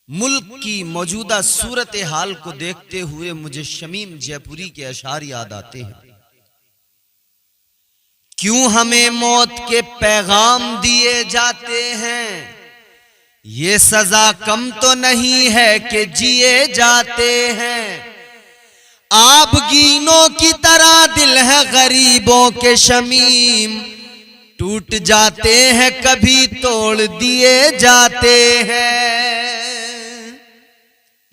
मुल्क की मौजूदा सूरत हाल को देखते हुए मुझे शमीम जयपुरी के अशार याद आते हैं। क्यों हमें मौत के पैगाम दिए जाते हैं, ये सजा कम तो नहीं है कि जिए जाते हैं। आबगीनों की तरह दिल है गरीबों के शमीम, टूट जाते हैं कभी तोड़ दिए जाते हैं।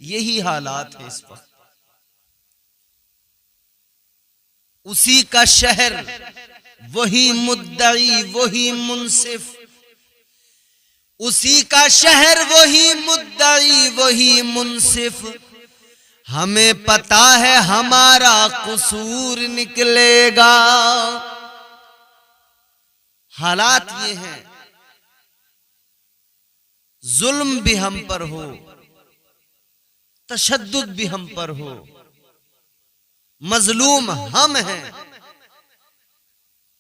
यही हालात है इस वक्त। उसी का शहर, वही मुद्दई, वही मुंसिफ। उसी का शहर, वही मुद्दई, वही मुंसिफ। हमें पता है हमारा कसूर निकलेगा। हालात ये हैं, जुल्म भी हम पर हो, तशद्दुद भी हम पर हो, मजलूम हम हैं,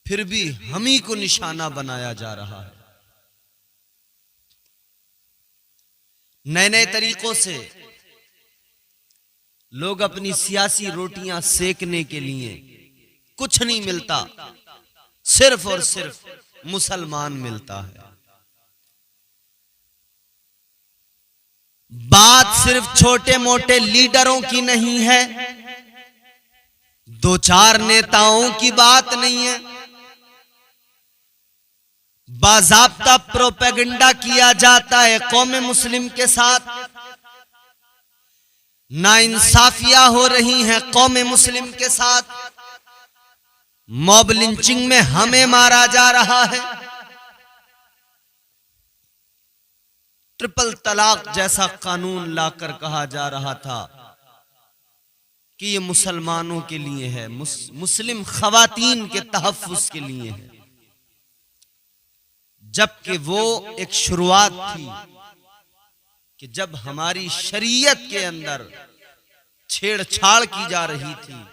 फिर भी हम ही को निशाना बनाया जा रहा है। नए नए तरीकों से लोग अपनी सियासी रोटियां सेकने के लिए, कुछ नहीं मिलता, सिर्फ और सिर्फ मुसलमान मिलता है। बात सिर्फ छोटे मोटे लीडरों की नहीं है, दो चार नेताओं की बात नहीं है। बाज़ाब्ता प्रोपेगेंडा किया जाता है कौम मुस्लिम के साथ, नाइंसाफियां हो रही हैं कौम मुस्लिम के साथ। मॉब लिंचिंग में हमें मारा जा रहा है। ट्रिपल तलाक जैसा कानून लाकर कहा जा रहा था कि ये मुसलमानों के लिए है, मुस्लिम खवातीन के तहफ्फुज़ के लिए है, जबकि वो एक शुरुआत थी कि जब हमारी शरीयत के अंदर छेड़छाड़ की जा रही थी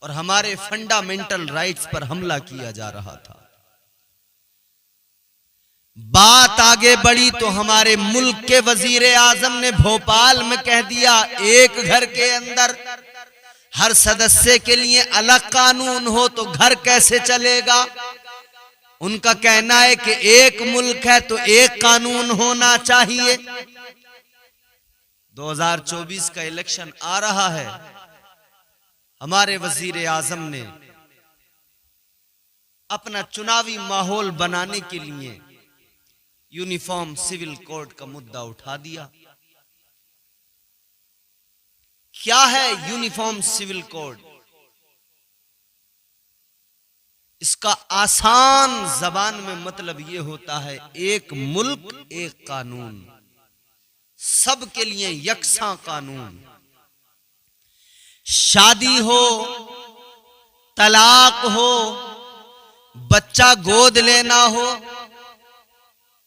और हमारे फंडामेंटल राइट्स पर हमला किया जा रहा था। बात आगे बढ़ी तो हमारे मुल्क के वजीर आजम ने भोपाल में कह दिया, एक घर के अंदर हर सदस्य के लिए अलग कानून हो तो घर कैसे चलेगा। उनका कहना है कि एक मुल्क है तो एक कानून होना चाहिए। 2024 का इलेक्शन आ रहा है, हमारे वजीर आजम ने अपना चुनावी माहौल बनाने के लिए यूनिफॉर्म सिविल कोड का मुद्दा उठा दिया। क्या है यूनिफॉर्म सिविल कोड? इसका आसान जबान में मतलब यह होता है, एक मुल्क एक कानून, सबके लिए यकसा कानून। शादी हो, तलाक हो, बच्चा गोद लेना हो,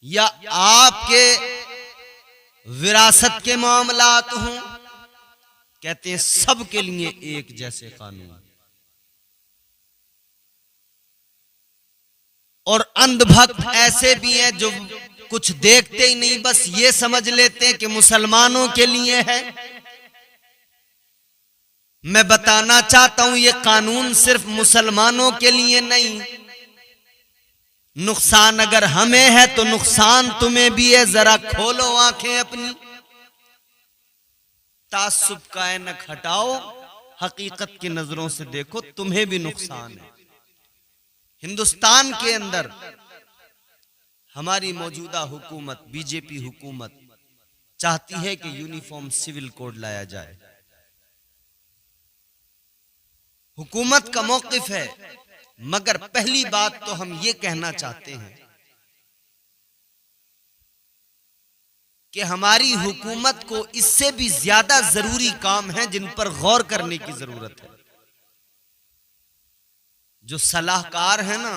या आपके विरासत के मामलात हों, कहते हैं सबके लिए एक जैसे कानून। और अंधभक्त ऐसे भी हैं जो कुछ देखते ही नहीं, बस ये समझ लेते हैं कि मुसलमानों के लिए है। मैं बताना चाहता हूं ये कानून सिर्फ मुसलमानों के लिए नहीं, नुकसान अगर हमें है तो नुकसान तुम्हें भी है। जरा खोलो आंखें अपनी, तासुब का ऐनक हटाओ, हकीकत की नजरों से देखो, तुम्हें भी नुकसान है। हिंदुस्तान के अंदर हमारी मौजूदा हुकूमत, बीजेपी हुकूमत चाहती है कि यूनिफॉर्म सिविल कोड लाया जाए। हुकूमत का मौकिफ है, मगर पहली बात तो हम ये कहना चाहते हैं कि हमारी हुकूमत को इससे भी ज्यादा जरूरी काम है जिन पर गौर करने की जरूरत है। जो सलाहकार है ना,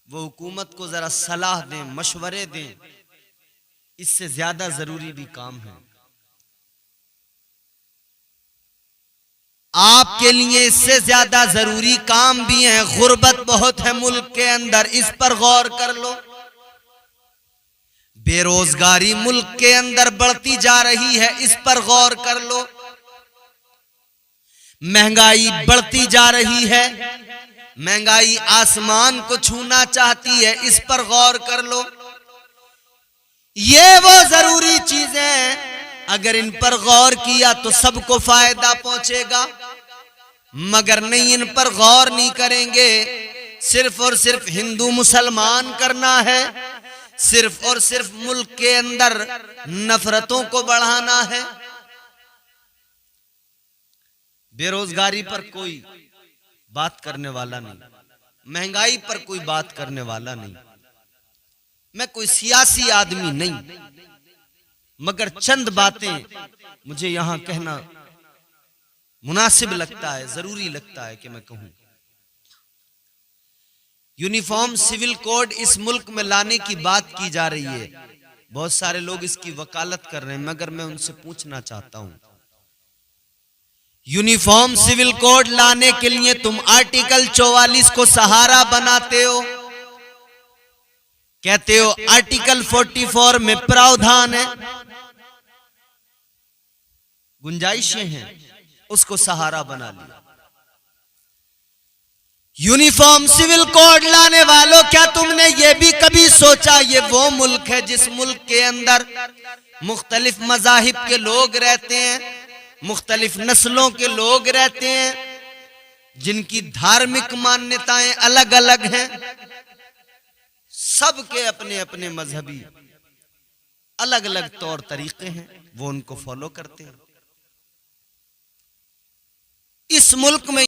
वो हुकूमत को जरा सलाह दें, मशवरे दें, इससे ज्यादा जरूरी भी काम है। आपके लिए इससे ज्यादा जरूरी काम भी है। गुर्बत बहुत है मुल्क के अंदर, इस पर गौर कर लो। बेरोजगारी मुल्क के अंदर बढ़ती जा रही है, इस पर गौर कर लो। महंगाई बढ़ती जा रही है, महंगाई आसमान को छूना चाहती है, इस पर गौर कर लो। ये वो जरूरी चीजें हैं, अगर इन पर गौर किया तो सबको फायदा पहुंचेगा, मगर नहीं, इन पर गौर नहीं करेंगे। सिर्फ और सिर्फ हिंदू मुसलमान करना है, सिर्फ और सिर्फ मुल्क के अंदर नफरतों को बढ़ाना है। बेरोजगारी पर कोई बात करने वाला नहीं, महंगाई पर कोई बात करने वाला नहीं। मैं कोई सियासी आदमी नहीं, मगर चंद बातें मुझे यहां कहना मुनासिब लगता है, जरूरी लगता है कि मैं कहूं। यूनिफॉर्म सिविल कोड इस मुल्क में लाने की बात की जा रही है, बहुत सारे लोग इसकी वकालत कर रहे हैं, मगर मैं उनसे पूछना चाहता हूं, यूनिफॉर्म सिविल कोड लाने के लिए तुम आर्टिकल 44 को सहारा बनाते हो, कहते हो आर्टिकल 44 में प्रावधान है, गुंजाइशें हैं, उसको सहारा बना लिया। यूनिफॉर्म सिविल कोड लाने वालों, क्या तुमने ये भी कभी सोचा ये वो मुल्क है जिस मुल्क के अंदर मुख्तलिफ मजाहिब के लोग रहते हैं, मुख्तलिफ नस्लों के लोग रहते हैं, जिनकी धार्मिक मान्यताएं अलग अलग हैं, सबके अपने अपने मजहबी अलग अलग तौर तरीके हैं, वो उनको फॉलो करते हैं। इस मुल्क में